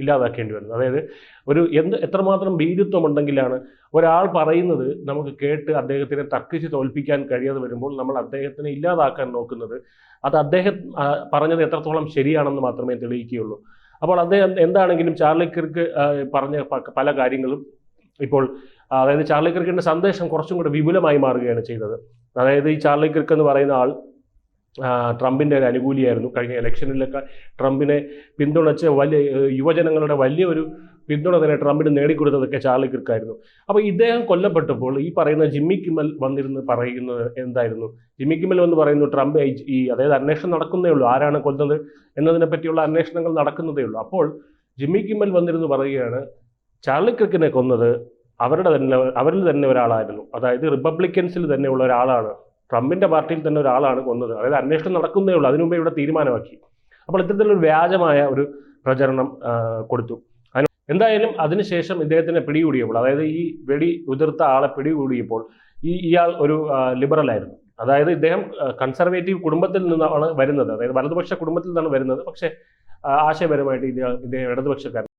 ഇല്ലാതാക്കേണ്ടി വരുന്നത്. അതായത് എത്രമാത്രം ഭീരുത്വം ഉണ്ടെങ്കിലാണ് ഒരാൾ പറയുന്നത് നമുക്ക് കേട്ട് അദ്ദേഹത്തിനെ തർക്കിച്ച് തോൽപ്പിക്കാൻ കഴിയാതെ വരുമ്പോൾ നമ്മൾ അദ്ദേഹത്തിനെ ഇല്ലാതാക്കാൻ നോക്കുന്നത്. അത് അദ്ദേഹം പറഞ്ഞത് എത്രത്തോളം ശരിയാണെന്ന് മാത്രമേ തെളിയിക്കുകയുള്ളൂ. അപ്പോൾ അദ്ദേഹം എന്താണെങ്കിലും ചാർലി കിർക്ക് പറഞ്ഞ പല കാര്യങ്ങളും ഇപ്പോൾ അതായത് ചാർലി കിർക്കിന്റെ സന്ദേശം കുറച്ചും കൂടെ വിപുലമായി മാറുകയാണ് ചെയ്തത്. അതായത് ഈ ചാർലി കിർക്ക് എന്ന് പറയുന്ന ആൾ ട്രംപിന്റെ ഒരു അനുകൂലിയായിരുന്നു. കഴിഞ്ഞ ഇലക്ഷനിലൊക്കെ ട്രംപിനെ പിന്തുണച്ച് യുവജനങ്ങളുടെ വലിയൊരു പിന്തുണ തന്നെ ട്രംപിന് നേടിക്കൊടുത്തതൊക്കെ ചാർലി കിർക്കായിരുന്നു. അപ്പോൾ ഇദ്ദേഹം കൊല്ലപ്പെട്ടപ്പോൾ ഈ പറയുന്ന ജിമ്മി കിമ്മൽ വന്നിരുന്ന് പറയുന്നത് എന്തായിരുന്നു? ജിമ്മി കിമ്മൽ എന്ന് പറയുന്നു ട്രംപ് അതായത് അന്വേഷണം നടക്കുന്നേ ഉള്ളൂ, ആരാണ് കൊന്നത് എന്നതിനെ പറ്റിയുള്ള അന്വേഷണങ്ങൾ നടക്കുന്നതേ ഉള്ളൂ. അപ്പോൾ ജിമ്മി കിമ്മൽ വന്നിരുന്ന് പറയുകയാണ് ചാർലി കിർക്കിനെ കൊന്നത് അവരിൽ തന്നെ ഒരാളായിരുന്നു. അതായത് റിപ്പബ്ലിക്കൻസിൽ തന്നെ ഉള്ള ഒരാളാണ്, ട്രംപിന്റെ പാർട്ടിയിൽ തന്നെ ഒരാളാണ് കൊന്നത്. അതായത് അന്വേഷണം നടക്കുന്നേ ഉള്ളൂ, അതിനു മുമ്പേ ഇവിടെ തീരുമാനമാക്കി. അപ്പോൾ ഇത്തരത്തിലൊരു വ്യാജമായ ഒരു പ്രചരണം കൊടുത്തു. എന്തായാലും അതിനുശേഷം ഇദ്ദേഹത്തിനെ പിടികൂടിയപ്പോൾ, അതായത് ഈ വെടി ഉതിർത്ത ആളെ പിടികൂടിയപ്പോൾ ഇയാൾ ഒരു ലിബറൽ ആയിരുന്നു. അതായത് ഇദ്ദേഹം കൺസർവേറ്റീവ് കുടുംബത്തിൽ നിന്നാണ് വരുന്നത്, അതായത് വലതുപക്ഷ കുടുംബത്തിൽ നിന്നാണ് വരുന്നത്. പക്ഷേ ആശയപരമായിട്ട് ഇദ്ദേഹം ഇടതുപക്ഷക്കാരൻ.